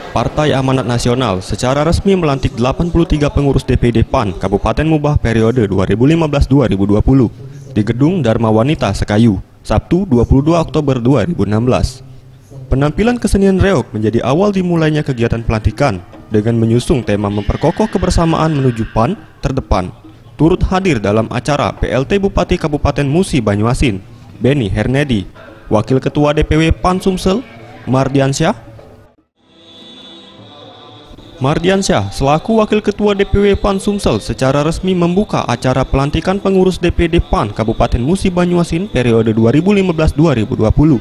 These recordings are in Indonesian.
Partai Amanat Nasional secara resmi melantik 83 pengurus DPD PAN Kabupaten Mubah periode 2015-2020 di Gedung Dharma Wanita Sekayu, Sabtu 22 Oktober 2016. Penampilan kesenian reog menjadi awal dimulainya kegiatan pelantikan dengan menyusung tema memperkokoh kebersamaan menuju PAN terdepan. Turut hadir dalam acara PLT Bupati Kabupaten Musi Banyuasin, Benny Hernedi, Wakil Ketua DPW PAN Sumsel, Mardiansyah selaku Wakil Ketua DPW PAN Sumsel secara resmi membuka acara pelantikan pengurus DPD PAN Kabupaten Musi Banyuasin periode 2015-2020.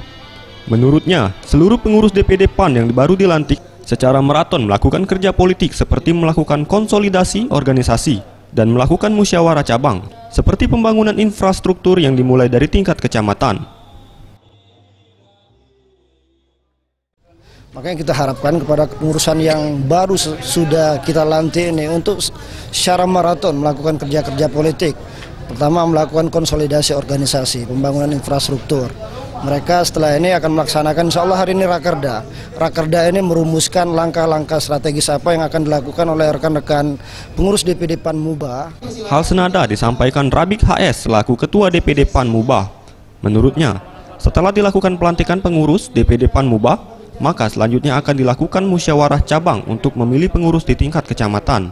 Menurutnya, seluruh pengurus DPD PAN yang baru dilantik secara maraton melakukan kerja politik seperti melakukan konsolidasi organisasi dan melakukan musyawarah cabang, seperti pembangunan infrastruktur yang dimulai dari tingkat kecamatan. Makanya kita harapkan kepada kepengurusan yang baru sudah kita lantik ini untuk secara maraton melakukan kerja-kerja politik. Pertama, melakukan konsolidasi organisasi, pembangunan infrastruktur. Mereka setelah ini akan melaksanakan, insya Allah hari ini Rakerda. Rakerda ini merumuskan langkah-langkah strategis apa yang akan dilakukan oleh rekan-rekan pengurus DPD PAN Mubah. Hal senada disampaikan Rabik HS selaku Ketua DPD PAN Mubah. Menurutnya, setelah dilakukan pelantikan pengurus DPD PAN Mubah, maka selanjutnya akan dilakukan musyawarah cabang untuk memilih pengurus di tingkat kecamatan.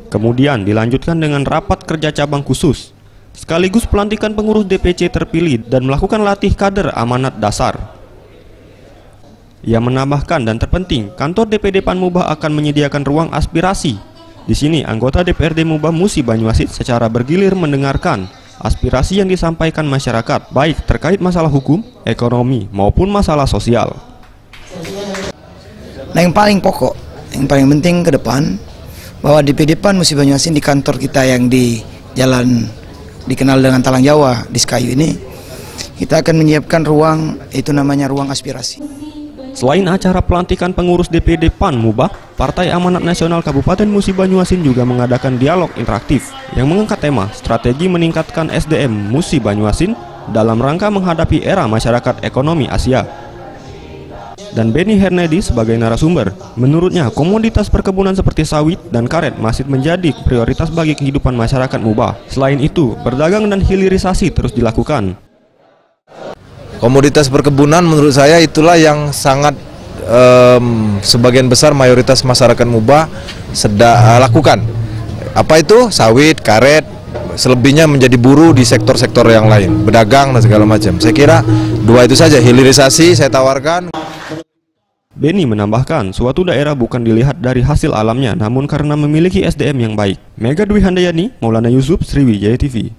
Kemudian dilanjutkan dengan rapat kerja cabang khusus, sekaligus pelantikan pengurus DPC terpilih dan melakukan latih kader amanat dasar. Ia menambahkan dan terpenting, kantor DPD PAN Mubah akan menyediakan ruang aspirasi. Di sini anggota DPRD Mubah Musi Banyuasin secara bergilir mendengarkan aspirasi yang disampaikan masyarakat, baik terkait masalah hukum, ekonomi, maupun masalah sosial. Nah, yang paling pokok, yang paling penting ke depan, bahwa DPD PAN Musi Banyuasin di kantor kita yang di jalan dikenal dengan Talang Jawa di Sekayu ini, kita akan menyiapkan ruang, itu namanya ruang aspirasi. Selain acara pelantikan pengurus DPD PAN Mubah, Partai Amanat Nasional Kabupaten Musi Banyuasin juga mengadakan dialog interaktif yang mengangkat tema strategi meningkatkan SDM Musi Banyuasin dalam rangka menghadapi era masyarakat ekonomi Asia. Dan Benny Hernedi sebagai narasumber, menurutnya komoditas perkebunan seperti sawit dan karet masih menjadi prioritas bagi kehidupan masyarakat Mubah. Selain itu, berdagang dan hilirisasi terus dilakukan. Komoditas perkebunan menurut saya itulah yang sangat sebagian besar mayoritas masyarakat Mubah sedang lakukan. Apa itu? Sawit, karet, selebihnya menjadi buruh di sektor-sektor yang lain, berdagang dan segala macam. Saya kira dua itu saja, hilirisasi saya tawarkan. Benny menambahkan, suatu daerah bukan dilihat dari hasil alamnya, namun karena memiliki SDM yang baik. Mega Dwi Handayani, Maulana Yusuf, Sriwijaya TV.